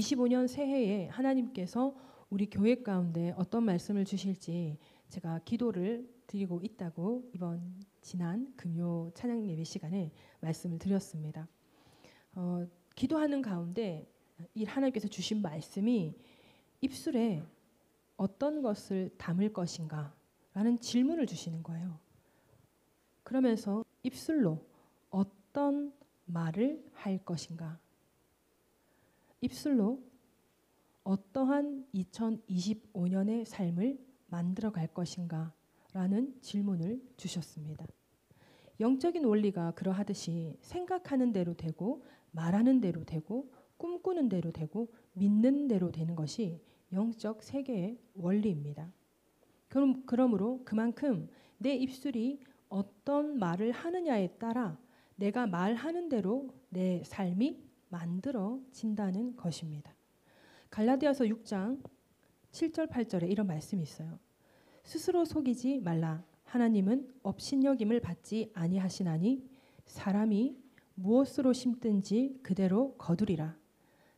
2025년 새해에 하나님께서 우리 교회 가운데 어떤 말씀을 주실지 제가 기도를 드리고 있다고 지난 금요 찬양 예배 시간에 말씀을 드렸습니다. 기도하는 가운데 이 하나님께서 주신 말씀이 입술에 어떤 것을 담을 것인가 라는 질문을 주시는 거예요. 그러면서 입술로 어떤 말을 할 것인가, 입술로 어떠한 2025년의 삶을 만들어 갈 것인가 라는 질문을 주셨습니다. 영적인 원리가 그러하듯이 생각하는 대로 되고 말하는 대로 되고 꿈꾸는 대로 되고 믿는 대로 되는 것이 영적 세계의 원리입니다. 그러므로 그만큼 내 입술이 어떤 말을 하느냐에 따라 내가 말하는 대로 내 삶이 만들어진다는 것입니다. 갈라디아서 6장 7절 8절에 이런 말씀이 있어요. 스스로 속이지 말라. 하나님은 업신여김을 받지 아니하시나니 사람이 무엇으로 심든지 그대로 거두리라.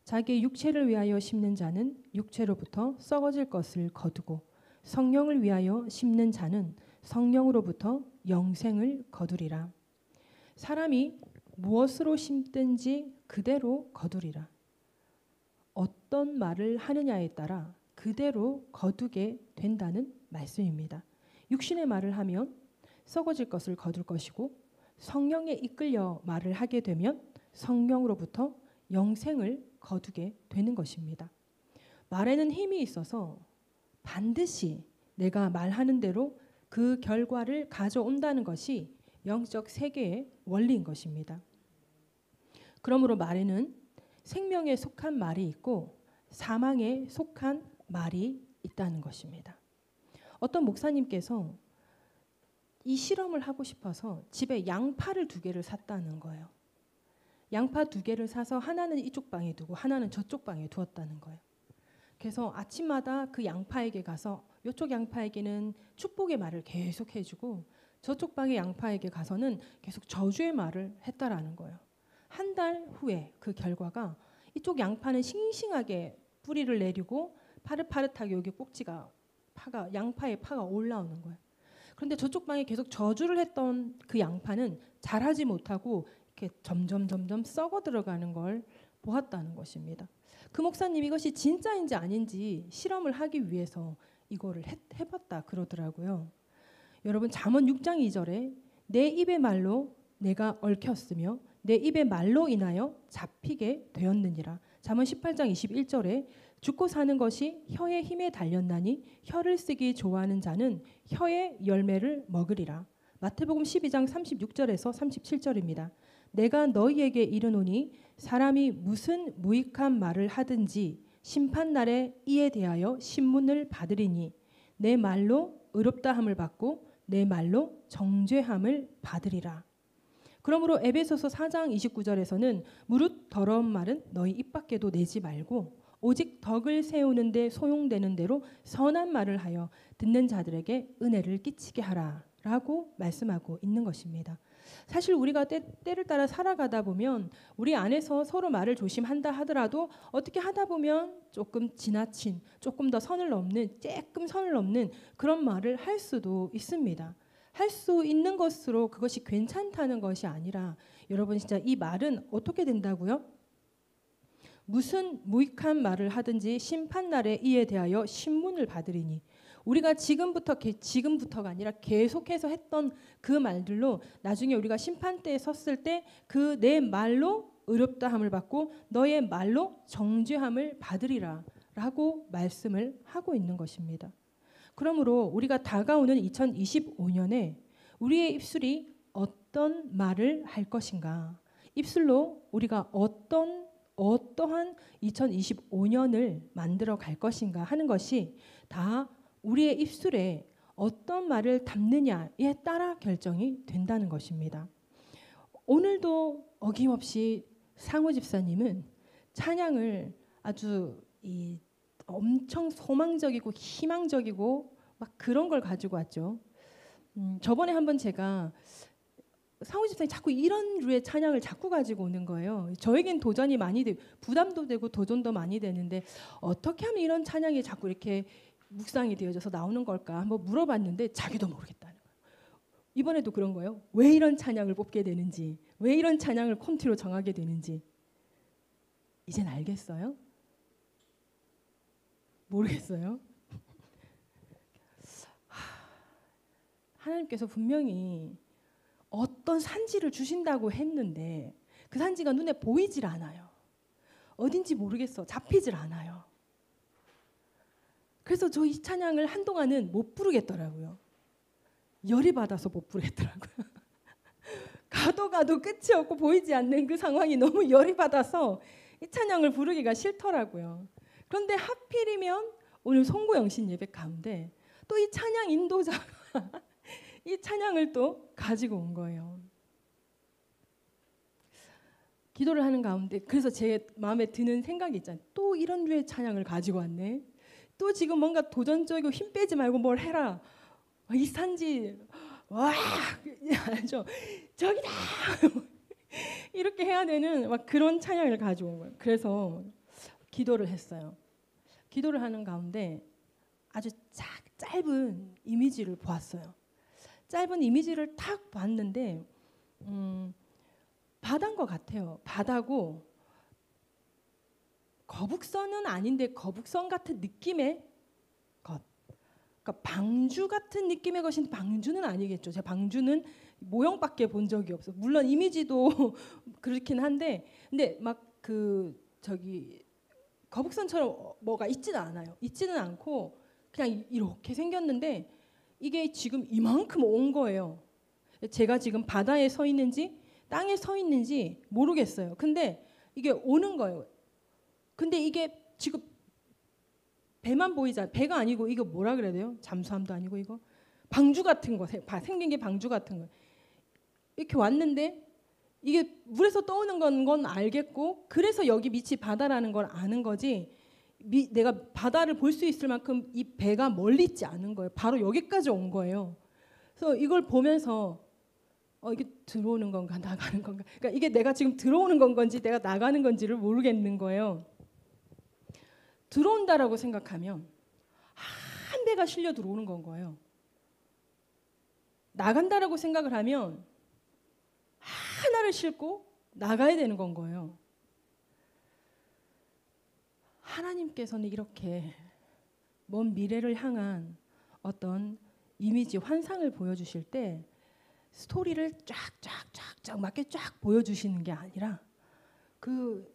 자기의 육체를 위하여 심는 자는 육체로부터 썩어질 것을 거두고 성령을 위하여 심는 자는 성령으로부터 영생을 거두리라. 사람이 무엇으로 심든지 그대로 거두리라. 어떤 말을 하느냐에 따라 그대로 거두게 된다는 말씀입니다. 육신의 말을 하면 썩어질 것을 거둘 것이고 성령에 이끌려 말을 하게 되면 성령으로부터 영생을 거두게 되는 것입니다. 말에는 힘이 있어서 반드시 내가 말하는 대로 그 결과를 가져온다는 것이 영적 세계의 원리인 것입니다. 그러므로 말에는 생명에 속한 말이 있고 사망에 속한 말이 있다는 것입니다. 어떤 목사님께서 이 실험을 하고 싶어서 집에 양파를 2개를 샀다는 거예요. 양파 2개를 사서 하나는 이쪽 방에 두고 하나는 저쪽 방에 두었다는 거예요. 그래서 아침마다 그 양파에게 가서 이쪽 양파에게는 축복의 말을 계속 해주고 저쪽 방의 양파에게 가서는 계속 저주의 말을 했다라는 거예요. 한 달 후에 그 결과가 이쪽 양파는 싱싱하게 뿌리를 내리고 파릇파릇하게 여기 꼭지가 양파의 파가 올라오는 거예요. 그런데 저쪽 방에 계속 저주를 했던 그 양파는 자라지 못하고 이렇게 점점 썩어 들어가는 걸 보았다는 것입니다. 그 목사님 이것이 진짜인지 아닌지 실험을 하기 위해서 이거를 해봤다 그러더라고요. 여러분 잠언 6장 2절에 내 입의 말로 내가 얽혔으며 내 입의 말로 인하여 잡히게 되었느니라. 잠언 18장 21절에 죽고 사는 것이 혀의 힘에 달렸나니 혀를 쓰기 좋아하는 자는 혀의 열매를 먹으리라. 마태복음 12장 36절에서 37절입니다. 내가 너희에게 이르노니 사람이 무슨 무익한 말을 하든지 심판날에 이에 대하여 신문을 받으리니 내 말로 의롭다함을 받고 내 말로 정죄함을 받으리라. 그러므로 에베소서 4장 29절에서는 무릇 더러운 말은 너희 입 밖에도 내지 말고 오직 덕을 세우는 데 소용되는 대로 선한 말을 하여 듣는 자들에게 은혜를 끼치게 하라 라고 말씀하고 있는 것입니다. 사실 우리가 때를 따라 살아가다 보면 우리 안에서 서로 말을 조심한다 하더라도 어떻게 하다 보면 조금 지나친, 조금 더 조금 선을 넘는 그런 말을 할 수도 있습니다. 할 수 있는 것으로 그것이 괜찮다는 것이 아니라 여러분 진짜 이 말은 어떻게 된다고요? 무슨 무익한 말을 하든지 심판날에 이에 대하여 신문을 받으리니 우리가 지금부터가 아니라 계속해서 했던 그 말들로 나중에 우리가 심판대에 섰을 때 그 내 말로 의롭다함을 받고 너의 말로 정죄함을 받으리라 라고 말씀을 하고 있는 것입니다. 그러므로 우리가 다가오는 2025년에 우리의 입술이 어떤 말을 할 것인가, 입술로 우리가 어떠한 2025년을 만들어 갈 것인가 하는 것이 다 우리의 입술에 어떤 말을 담느냐에 따라 결정이 된다는 것입니다. 오늘도 어김없이 상우 집사님은 찬양을 아주 엄청 소망적이고 희망적이고 막 그런 걸 가지고 왔죠. 저번에 한번 제가 상호 집사님 자꾸 이런 류의 찬양을 자꾸 가지고 오는 거예요. 저에겐 도전이 많이 되고 부담도 되고 도전도 많이 되는데 어떻게 하면 이런 찬양이 자꾸 이렇게 묵상이 되어져서 나오는 걸까 한번 물어봤는데 자기도 모르겠다는 거예요. 이번에도 그런 거예요. 왜 이런 찬양을 뽑게 되는지, 왜 이런 찬양을 콘티로 정하게 되는지 이젠 알겠어요? 모르겠어요? 하나님께서 분명히 어떤 산지를 주신다고 했는데 그 산지가 눈에 보이질 않아요. 어딘지 모르겠어. 잡히질 않아요. 그래서 저 이 찬양을 한동안은 못 부르겠더라고요. 열이 받아서 못 부르겠더라고요. 가도 끝이 없고 보이지 않는 그 상황이 너무 열이 받아서 이 찬양을 부르기가 싫더라고요. 그런데 하필이면 오늘 송구영신 예배 가운데 또 이 찬양 인도자가 이 찬양을 또 가지고 온 거예요. 기도를 하는 가운데 그래서 제 마음에 드는 생각이 있잖아요. 또 이런 류의 찬양을 가지고 왔네. 또 지금 뭔가 도전적이고 힘 빼지 말고 뭘 해라. 이 산지 와 알죠? 저기다 이렇게 해야 되는 막 그런 찬양을 가지고 온 거예요. 그래서 기도를 했어요. 기도를 하는 가운데 아주 짧은 이미지를 보았어요. 짧은 이미지를 탁 봤는데 바다인 것 같아요. 바다고 거북선은 아닌데 거북선 같은 느낌의 것. 그러니까 방주 같은 느낌의 것인데 방주는 아니겠죠. 제가 방주는 모형밖에 본 적이 없어. 물론 이미지도 그렇긴 한데, 근데 막 그 저기 거북선처럼 뭐가 있지는 않아요. 있지는 않고 그냥 이렇게 생겼는데 이게 지금 이만큼 온 거예요. 제가 지금 바다에 서 있는지 땅에 서 있는지 모르겠어요. 근데 이게 오는 거예요. 근데 이게 지금 배만 보이잖아요. 배가 아니고 이거 뭐라 그래야 돼요? 잠수함도 아니고 이거 방주 같은 거 생긴 게 방주 같은 거. 이렇게 왔는데 이게 물에서 떠오는 건 알겠고 그래서 여기 밑이 바다라는 걸 아는 거지. 내가 바다를 볼 수 있을 만큼 이 배가 멀리 있지 않은 거예요. 바로 여기까지 온 거예요. 그래서 이걸 보면서 이게 들어오는 건가 나가는 건가. 그러니까 이게 내가 지금 들어오는 건지 내가 나가는 건지를 모르겠는 거예요. 들어온다라고 생각하면 한 배가 실려 들어오는 건 거예요. 나간다라고 생각을 하면 하나를 싣고 나가야 되는 건 거예요. 하나님께서는 이렇게 먼 미래를 향한 어떤 이미지, 환상을 보여주실 때 스토리를 쫙쫙쫙쫙 맞게 쫙 보여주시는 게 아니라 그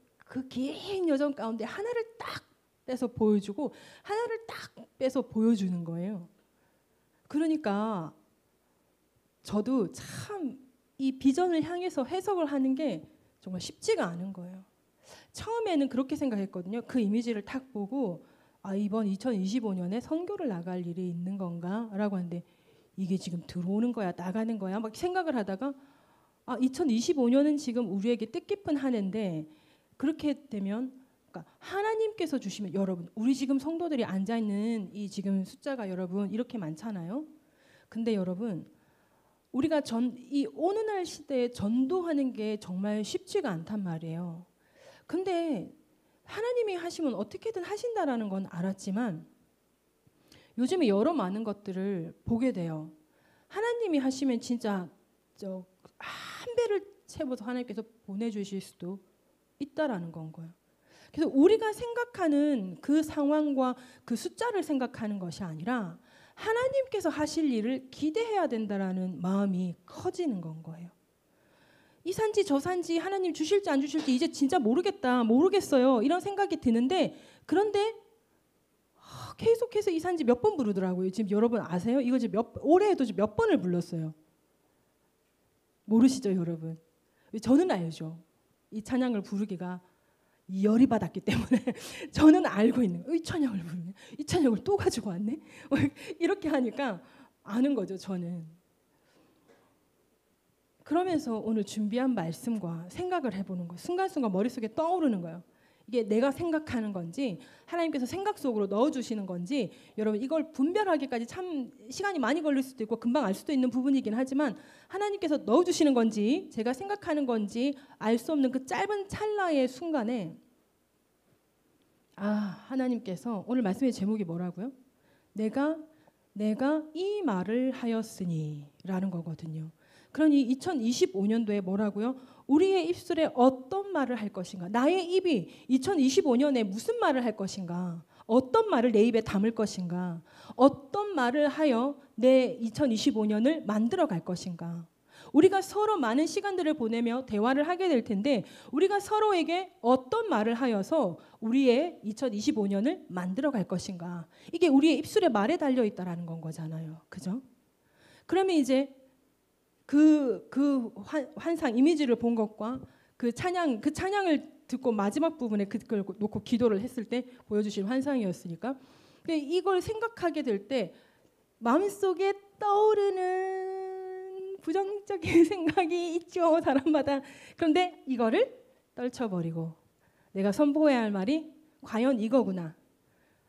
긴 여정 가운데 하나를 딱 빼서 보여주고 하나를 딱 빼서 보여주는 거예요. 그러니까 저도 참 이 비전을 향해서 해석을 하는 게 정말 쉽지가 않은 거예요. 처음에는 그렇게 생각했거든요. 그 이미지를 딱 보고 이번 2025년에 선교를 나갈 일이 있는 건가? 라고 하는데 이게 지금 들어오는 거야? 나가는 거야? 막 생각을 하다가 2025년은 지금 우리에게 뜻깊은 한 해인데 그렇게 되면 그러니까 하나님께서 주시면 여러분 우리 지금 성도들이 앉아있는 이 지금 숫자가 여러분 이렇게 많잖아요. 근데 여러분 우리가 이 오늘날 시대에 전도하는 게 정말 쉽지가 않단 말이에요. 근데 하나님이 하시면 어떻게든 하신다라는 건 알았지만 요즘에 여러 많은 것들을 보게 돼요. 하나님이 하시면 진짜 한 배를 채워서 하나님께서 보내주실 수도 있다라는 건 거예요. 그래서 우리가 생각하는 그 상황과 그 숫자를 생각하는 것이 아니라 하나님께서 하실 일을 기대해야 된다라는 마음이 커지는 건 거예요. 이 산지 저 산지 하나님 주실지 안 주실지 이제 진짜 모르겠어요. 이런 생각이 드는데 그런데 계속해서 이 산지 몇 번 부르더라고요. 지금 여러분 아세요? 이거 지금 올해에도 지금 몇 번을 불렀어요. 모르시죠, 여러분? 저는 알죠. 이 찬양을 부르기가 열이 받았기 때문에 저는 알고 있는 거예요. 이 찬양을 부르네. 이 찬양을 또 가지고 왔네. 이렇게 하니까 아는 거죠, 저는. 그러면서 오늘 준비한 말씀과 생각을 해보는 거예요. 순간순간 머릿속에 떠오르는 거예요. 이게 내가 생각하는 건지 하나님께서 생각 속으로 넣어주시는 건지 여러분 이걸 분별하기까지 참 시간이 많이 걸릴 수도 있고 금방 알 수도 있는 부분이긴 하지만 하나님께서 넣어주시는 건지 제가 생각하는 건지 알 수 없는 그 짧은 찰나의 순간에 하나님께서 오늘 말씀의 제목이 뭐라고요? 내가 이 말을 하였으니 라는 거거든요. 그러니 2025년도에 뭐라고요? 우리의 입술에 어떤 말을 할 것인가? 나의 입이 2025년에 무슨 말을 할 것인가? 어떤 말을 내 입에 담을 것인가? 어떤 말을 하여 내 2025년을 만들어 갈 것인가? 우리가 서로 많은 시간들을 보내며 대화를 하게 될 텐데 우리가 서로에게 어떤 말을 하여서 우리의 2025년을 만들어 갈 것인가? 이게 우리의 입술의 말에 달려 있다라는 건 거잖아요. 그죠? 그러면 이제 그 환상 이미지를 본 것과 그 찬양을 듣고 마지막 부분에 그걸 놓고 기도를 했을 때 보여주신 환상이었으니까 이걸 생각하게 될 때 마음속에 떠오르는 부정적인 생각이 있죠. 사람마다. 그런데 이거를 떨쳐버리고 내가 선포해야 할 말이 과연 이거구나.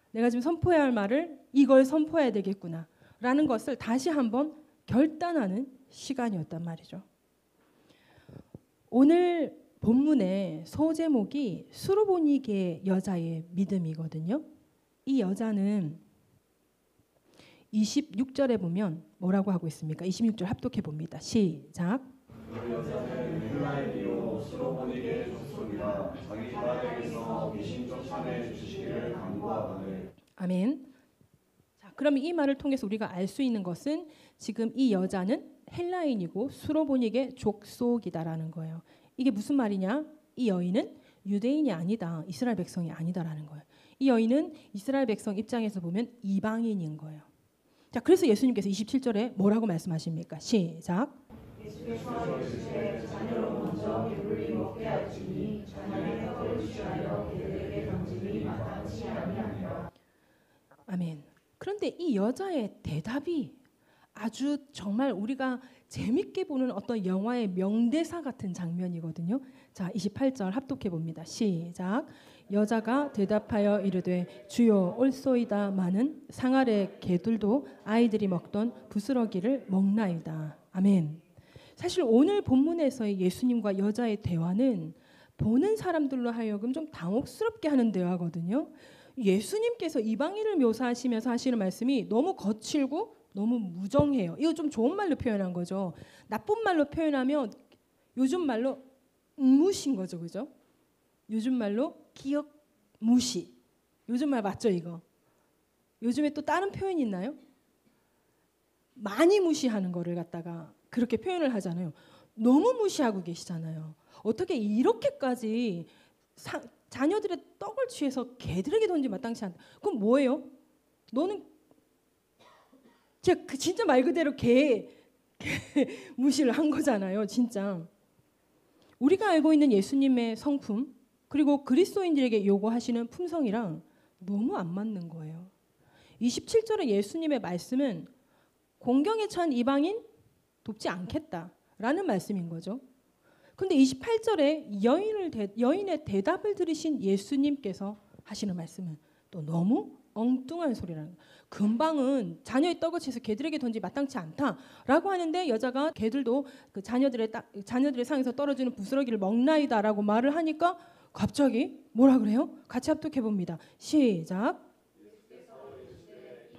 내가 지금 선포해야 할 말을 이걸 선포해야 되겠구나 라는 것을 다시 한번 결단하는 시간이었단 말이죠. 오늘 본문의 소제목이 수로보니게 여자의 믿음이거든요. 이 여자는 26절에 보면 뭐라고 하고 있습니까? 26절 합독해 봅니다. 시작. 그 여자는 헬라인이요 수로보니게 족속이라 자기 딸에게서 미신적 차례 주시기를 간구하거늘. 아멘. 자, 그러면 이 말을 통해서 우리가 알 수 있는 것은 지금 이 여자는 헬라인이고 수로보니게 족속이다라는 거예요. 이게 무슨 말이냐? 이 여인은 유대인이 아니다. 이스라엘 백성이 아니다라는 거예요. 이 여인은 이스라엘 백성 입장에서 보면 이방인인 거예요. 자, 그래서 예수님께서 27절에 뭐라고 말씀하십니까? 시작. 예수께서 이르시되 자녀로 먼저 배불리 먹게 할지니 자녀의 떡을 취하여 개들에게 던지니 마땅치 아니하니라. 아멘. 그런데 이 여자의 대답이 아주 정말 우리가 재밌게 보는 어떤 영화의 명대사 같은 장면이거든요. 자, 28절 합독해 봅니다. 시작. 여자가 대답하여 이르되 주여 옳소이다마는 상 아래 개들도 아이들이 먹던 부스러기를 먹나이다. 아멘. 사실 오늘 본문에서의 예수님과 여자의 대화는 보는 사람들로 하여금 좀 당혹스럽게 하는 대화거든요. 예수님께서 이방인을 묘사하시면서 하시는 말씀이 너무 거칠고 너무 무정해요. 이거 좀 좋은 말로 표현한 거죠. 나쁜 말로 표현하면 요즘 말로 무신 거죠. 그죠? 요즘 말로 기억 무시. 요즘 말 맞죠 이거? 요즘에 또 다른 표현이 있나요? 많이 무시하는 거를 갖다가 그렇게 표현을 하잖아요. 너무 무시하고 계시잖아요. 어떻게 이렇게까지 자녀들의 떡을 취해서 개들에게 던지 마땅치 않다. 그럼 뭐예요? 너는 진짜 말 그대로 개 무시를 한 거잖아요. 진짜. 우리가 알고 있는 예수님의 성품 그리고 그리스도인들에게 요구하시는 품성이랑 너무 안 맞는 거예요. 27절의 예수님의 말씀은 공경에 처한 이방인 돕지 않겠다라는 말씀인 거죠. 그런데 28절에 여인의 대답을 들으신 예수님께서 하시는 말씀은 또 너무 엉뚱한 소리라는 거예요. 금방은 자녀의 떡을 채서 개들에게 던지 마땅치 않다라고 하는데 여자가 개들도 그 자녀들의 상에서 떨어지는 부스러기를 먹나이다라고 말을 하니까 갑자기 뭐라 그래요? 같이 합독해 봅니다. 시작.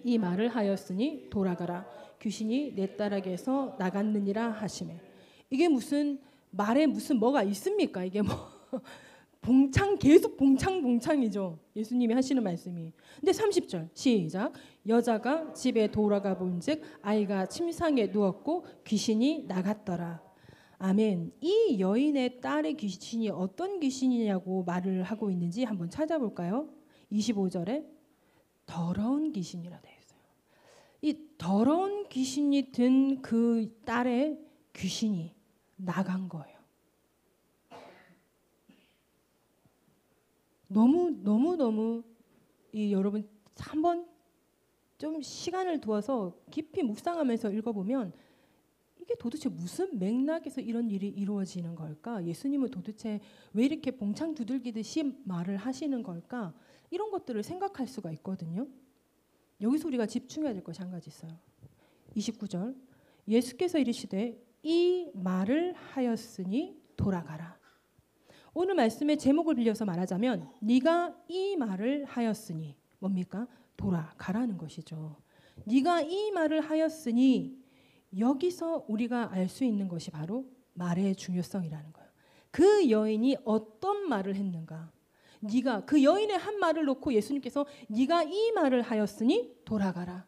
이 말을 하였으니 돌아가라. 귀신이 내 딸에게서 나갔느니라 하시매. 이게 무슨 말에 무슨 뭐가 있습니까? 이게 뭐 계속 봉창이죠. 예수님이 하시는 말씀이. 근데 30절 시작. 여자가 집에 돌아가 본즉 아이가 침상에 누웠고 귀신이 나갔더라. 아멘. 이 여인의 딸의 귀신이 어떤 귀신이냐고 말을 하고 있는지 한번 찾아볼까요? 25절에 더러운 귀신이라 되어 있어요. 이 더러운 귀신이 든 그 딸의 귀신이 나간 거예요. 너무 여러분 한번 좀 시간을 두어서 깊이 묵상하면서 읽어보면 이게 이게 도대체 무슨 맥락에서 이런 일이 이루어지는 걸까? 예수님은 도대체 왜 이렇게 봉창 두들기듯이 말을 하시는 걸까? 이런 것들을 생각할 수가 있거든요. 여기서 우리가 집중해야 될 것이 한 가지 있어요. 29절 예수께서 이르시되 이 말을 하였으니 돌아가라. 오늘 말씀의 제목을 빌려서 말하자면 네가 이 말을 하였으니 뭡니까? 돌아가라는 것이죠. 네가 이 말을 하였으니 여기서 우리가 알 수 있는 것이 바로 말의 중요성이라는 거예요. 그 여인이 어떤 말을 했는가? 네가 그 여인의 한 말을 놓고 예수님께서 네가 이 말을 하였으니 돌아가라.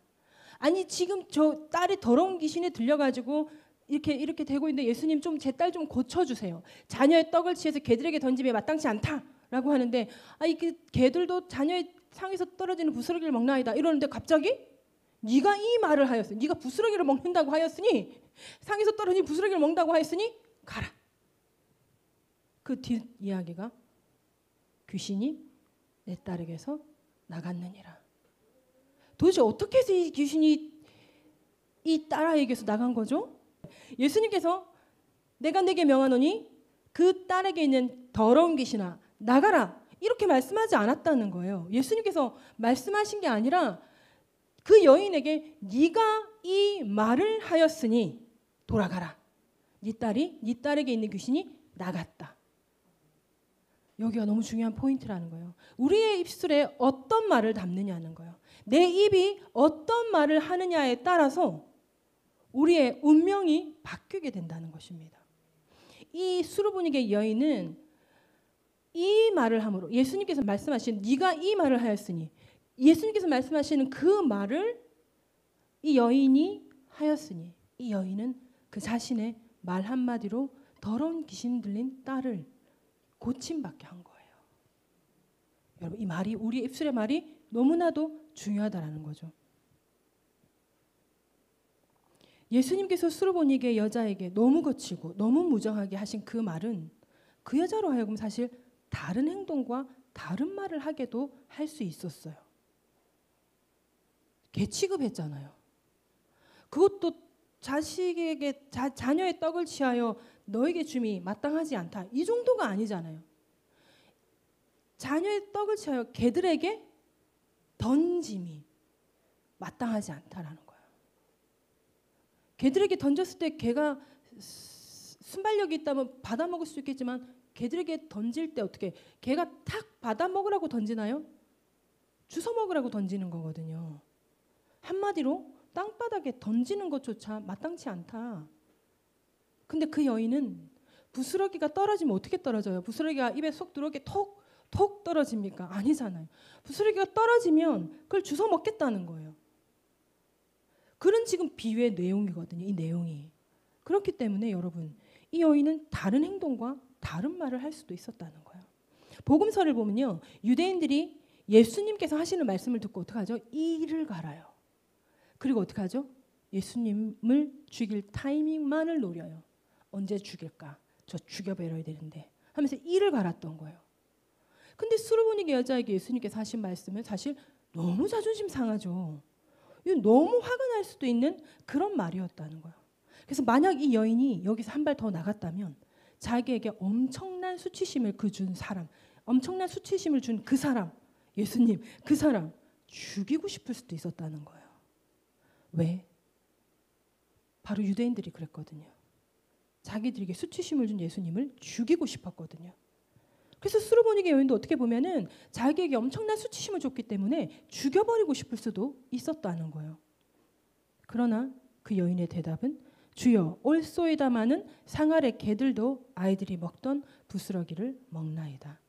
아니 지금 저 딸이 더러운 귀신에 들려가지고 이렇게 되고 있는데 예수님 좀 제 딸 좀 고쳐주세요. 자녀의 떡을 취해서 개들에게 던짐에 마땅치 않다라고 하는데 이 개들도 자녀의 상에서 떨어지는 부스러기를 먹나이다 이러는데 갑자기 네가 이 말을 하였으니 네가 부스러기를 먹는다고 하였으니 상에서 떨어진 부스러기를 먹는다고 하였으니 가라. 그 뒷이야기가 귀신이 내 딸에게서 나갔느니라. 도대체 어떻게 해서 이 귀신이 이 딸아이에게서 나간 거죠? 예수님께서 내가 내게 명하노니 그 딸에게 있는 더러운 귀신아 나가라 이렇게 말씀하지 않았다는 거예요. 예수님께서 말씀하신 게 아니라 그 여인에게 네가 이 말을 하였으니 돌아가라. 네 딸에게 있는 귀신이 나갔다. 여기가 너무 중요한 포인트라는 거예요. 우리의 입술에 어떤 말을 담느냐는 거예요. 내 입이 어떤 말을 하느냐에 따라서 우리의 운명이 바뀌게 된다는 것입니다. 이 수르보니게 여인은 이 말을 함으로 예수님께서 말씀하신 네가 이 말을 하였으니 예수님께서 말씀하시는 그 말을 이 여인이 하였으니 이 여인은 그 자신의 말 한마디로 더러운 귀신 들린 딸을 고침받게 한 거예요. 여러분 이 말이 우리 입술의 말이 너무나도 중요하다라는 거죠. 예수님께서 수르보니게 여자에게 너무 거칠고 너무 무정하게 하신 그 말은 그 여자로 하여금 사실 다른 행동과 다른 말을 하게도 할 수 있었어요. 개 취급했잖아요. 그것도 자식에게 자녀의 떡을 취하여 너에게 줌이 마땅하지 않다. 이 정도가 아니잖아요. 자녀의 떡을 취하여 개들에게 던짐이 마땅하지 않다라는 거예요. 개들에게 던졌을 때 개가 순발력이 있다면 받아먹을 수 있겠지만 개들에게 던질 때 어떻게 개가 탁 받아먹으라고 던지나요? 주워 먹으라고 던지는 거거든요. 한마디로 땅바닥에 던지는 것조차 마땅치 않다. 근데 그 여인은 부스러기가 떨어지면 어떻게 떨어져요? 부스러기가 입에 쏙 들어오게 톡 떨어집니까? 아니잖아요. 부스러기가 떨어지면 그걸 주워 먹겠다는 거예요. 그런 지금 비유의 내용이거든요. 이 내용이. 그렇기 때문에 여러분 이 여인은 다른 행동과 다른 말을 할 수도 있었다는 거예요. 복음서를 보면요. 유대인들이 예수님께서 하시는 말씀을 듣고 어떻게 하죠? 이를 갈아요. 그리고 어떻게 하죠? 예수님을 죽일 타이밍만을 노려요. 언제 죽일까? 저 죽여버려야 되는데 하면서 이를 갈았던 거예요. 근데 수르보니게 여자에게 예수님께서 하신 말씀은 사실 너무 자존심 상하죠. 이건 너무 화가 날 수도 있는 그런 말이었다는 거예요. 그래서 만약 이 여인이 여기서 한 발 더 나갔다면 자기에게 엄청난 수치심을 준 사람, 엄청난 수치심을 준 그 사람, 예수님, 그 사람 죽이고 싶을 수도 있었다는 거예요. 왜? 바로 유대인들이 그랬거든요. 자기들에게 수치심을 준 예수님을 죽이고 싶었거든요. 그래서 수르보니게 여인도 어떻게 보면은 자기에게 엄청난 수치심을 줬기 때문에 죽여버리고 싶을 수도 있었다는 거예요. 그러나 그 여인의 대답은 주여 올소이다마는 상 아래 개들도 아이들이 먹던 부스러기를 먹나이다.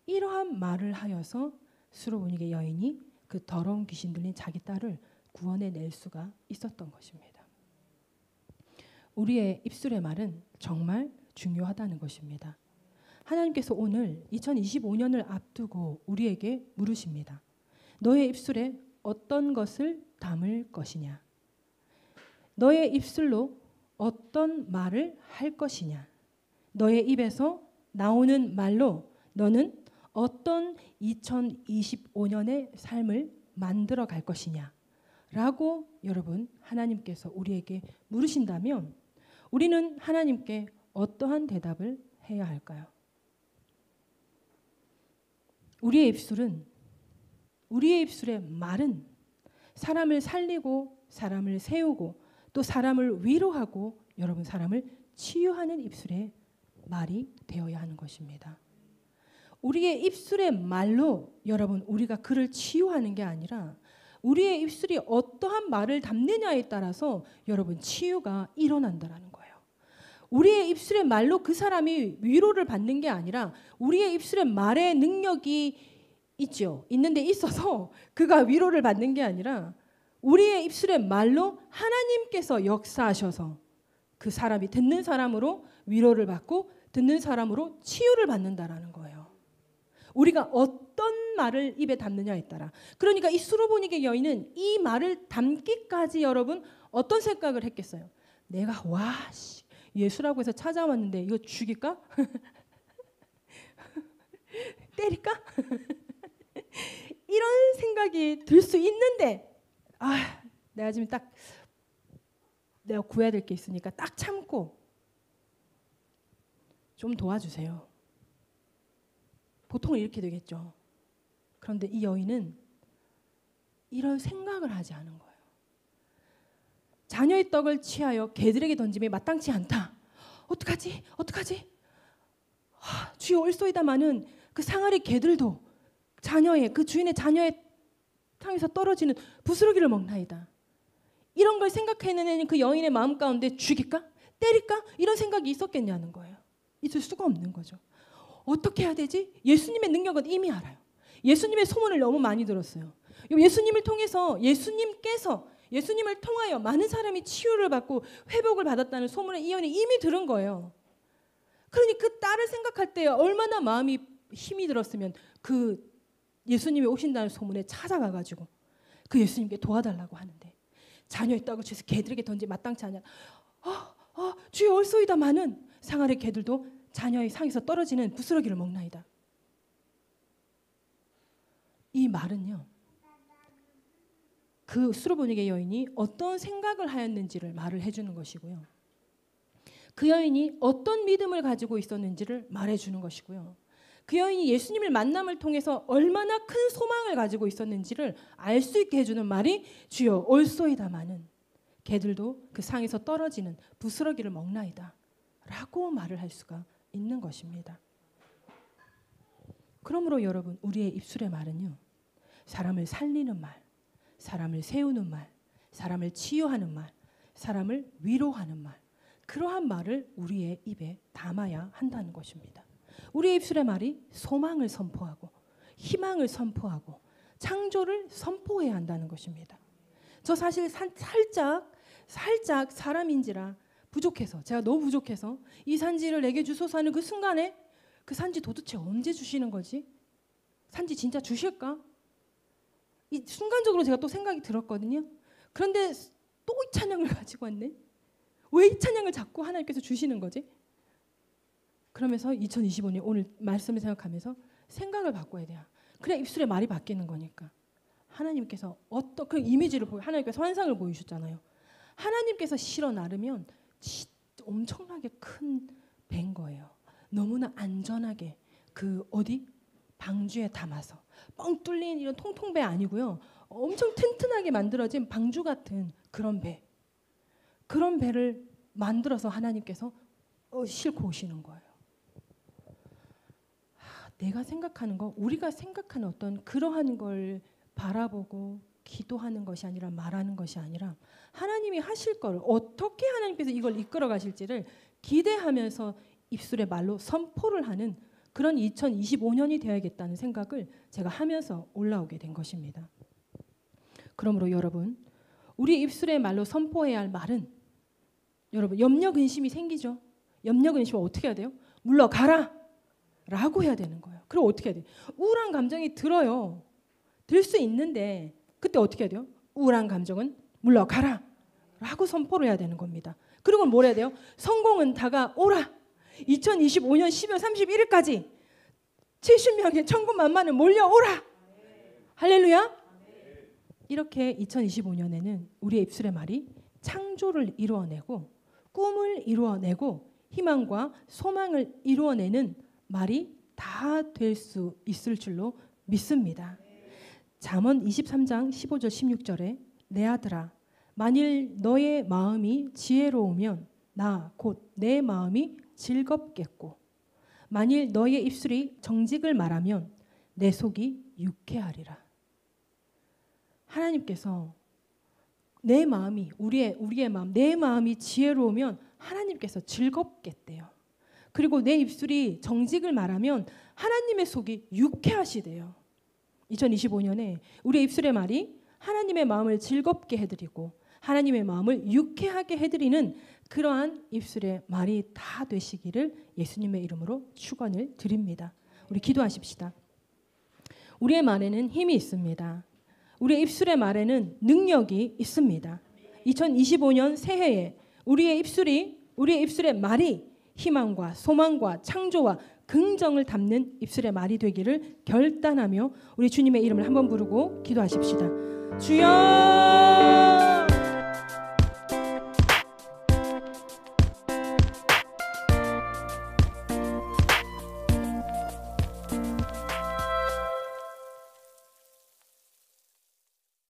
이러한 말을 하여서 수르보니게 여인이 그 더러운 귀신 들린 자기 딸을 구원해낼 수가 있었던 것입니다. 우리의 입술의 말은 정말 중요하다는 것입니다. 하나님께서 오늘 2025년을 앞두고 우리에게 물으십니다. 너의 입술에 어떤 것을 담을 것이냐? 너의 입술로 어떤 말을 할 것이냐? 너의 입에서 나오는 말로 너는 어떤 2025년의 삶을 만들어 갈 것이냐? 라고 여러분 하나님께서 우리에게 물으신다면 우리는 하나님께 어떠한 대답을 해야 할까요? 우리의 입술의 말은 사람을 살리고 사람을 세우고 또 사람을 위로하고 여러분 사람을 치유하는 입술의 말이 되어야 하는 것입니다. 우리의 입술의 말로 여러분 우리가 그를 치유하는 게 아니라 우리의 입술이 어떠한 말을 담느냐에 따라서 여러분 치유가 일어난다라는 거예요. 우리의 입술의 말로 그 사람이 위로를 받는 게 아니라 우리의 입술의 말의 능력이 있죠. 있는데 있어서 그가 위로를 받는 게 아니라 우리의 입술의 말로 하나님께서 역사하셔서 그 사람이 듣는 사람으로 위로를 받고 듣는 사람으로 치유를 받는다라는 거예요. 우리가 어떤 말을 입에 담느냐에 따라. 그러니까 이 수로보니게 여인은 이 말을 담기까지 여러분 어떤 생각을 했겠어요? 내가 예수라고 해서 찾아왔는데 이거 죽일까? 때릴까? 이런 생각이 들 수 있는데 내가 지금 딱 내가 구해야 될 게 있으니까 딱 참고 좀 도와주세요. 보통은 이렇게 되겠죠. 그런데 이 여인은 이런 생각을 하지 않은 거예요. 자녀의 떡을 취하여 개들에게 던짐이 마땅치 않다. 어떡하지? 주여 올소이다마는 그 상아리 개들도 그 주인의 자녀의 땅에서 떨어지는 부스러기를 먹나이다. 이런 걸 생각해내는 그 여인의 마음 가운데 죽일까? 때릴까? 이런 생각이 있었겠냐는 거예요. 있을 수가 없는 거죠. 어떻게 해야 되지? 예수님의 능력은 이미 알아요. 예수님의 소문을 너무 많이 들었어요. 예수님을 통하여 많은 사람이 치유를 받고 회복을 받았다는 소문을 이 여인이 이미 들은 거예요. 그러니 그 딸을 생각할 때 얼마나 마음이 힘이 들었으면 그 예수님이 오신다는 소문에 찾아가가지고 그 예수님께 도와달라고 하는데 자녀의 떡을 취해서 개들에게 던지 마땅치 않냐. 주여 올소이다마는 상아리 개들도 자녀의 상에서 떨어지는 부스러기를 먹나이다. 이 말은요. 그 수로보니게 여인이 어떤 생각을 하였는지를 말을 해주는 것이고요. 그 여인이 어떤 믿음을 가지고 있었는지를 말해주는 것이고요. 그 여인이 예수님을 만남을 통해서 얼마나 큰 소망을 가지고 있었는지를 알 수 있게 해주는 말이 주여 올소이다마는 개들도 그 상에서 떨어지는 부스러기를 먹나이다 라고 말을 할 수가 있는 것입니다. 그러므로 여러분 우리의 입술의 말은요. 사람을 살리는 말, 사람을 세우는 말, 사람을 치유하는 말, 사람을 위로하는 말 그러한 말을 우리의 입에 담아야 한다는 것입니다. 우리의 입술의 말이 소망을 선포하고 희망을 선포하고 창조를 선포해야 한다는 것입니다. 저 사실 살짝 사람인지라 부족해서 제가 너무 부족해서 이 산지를 내게 주소서 하는 그 순간에 그 산지 도대체 언제 주시는 거지? 산지 진짜 주실까? 이 순간적으로 제가 또 생각이 들었거든요. 그런데 또 이 찬양을 가지고 왔네. 왜 이 찬양을 자꾸 하나님께서 주시는 거지? 그러면서 2025년 오늘 말씀을 생각하면서 생각을 바꿔야 돼요. 그래 입술의 말이 바뀌는 거니까. 하나님께서 어떤 그 이미지를 하나님께서 환상을 보여주셨잖아요. 하나님께서 실어 나르면 엄청나게 큰 배인 거예요. 너무나 안전하게 그 방주에 담아서 뻥 뚫린 이런 통통배 아니고요. 엄청 튼튼하게 만들어진 방주 같은 그런 배. 그런 배를 만들어서 하나님께서 싣고 오시는 거예요. 내가 생각하는 거, 우리가 생각하는 어떤 그러한 걸 바라보고 기도하는 것이 아니라 말하는 것이 아니라 하나님이 하실 걸 어떻게 하나님께서 이걸 이끌어 가실지를 기대하면서 입술의 말로 선포를 하는 그런 2025년이 되어야겠다는 생각을 제가 하면서 올라오게 된 것입니다. 그러므로 여러분 우리 입술의 말로 선포해야 할 말은 여러분 염려 근심이 생기죠. 염려 근심을 어떻게 해야 돼요? 물러가라 라고 해야 되는 거예요. 그럼 어떻게 해야 돼요? 우울한 감정이 들어요. 들 수 있는데 그때 어떻게 해야 돼요? 우울한 감정은 물러가라 라고 선포를 해야 되는 겁니다. 그리고 뭘 해야 돼요? 성공은 다가오라. 2025년 12월 31일까지 70명의 천군만마는 몰려오라. 할렐루야. 이렇게 2025년에는 우리의 입술의 말이 창조를 이루어내고 꿈을 이루어내고 희망과 소망을 이루어내는 말이 다 될 수 있을 줄로 믿습니다. 잠언 23장 15절 16절에 내 아들아 만일 너의 마음이 지혜로우면 나 곧 내 마음이 즐겁겠고 만일 너의 입술이 정직을 말하면 내 속이 유쾌하리라. 하나님께서 내 마음이 우리의 마음 내 마음이 지혜로우면 하나님께서 즐겁겠대요. 그리고 내 입술이 정직을 말하면 하나님의 속이 유쾌하시대요. 2025년에 우리의 입술의 말이 하나님의 마음을 즐겁게 해드리고 하나님의 마음을 유쾌하게 해드리는 그러한 입술의 말이 다 되시기를 예수님의 이름으로 축원을 드립니다. 우리 기도하십시다. 우리의 말에는 힘이 있습니다. 우리의 입술의 말에는 능력이 있습니다. 2025년 새해에 우리의 입술의 말이 희망과 소망과 창조와 긍정을 담는 입술의 말이 되기를 결단하며 우리 주님의 이름을 한번 부르고 기도하십시다. 주여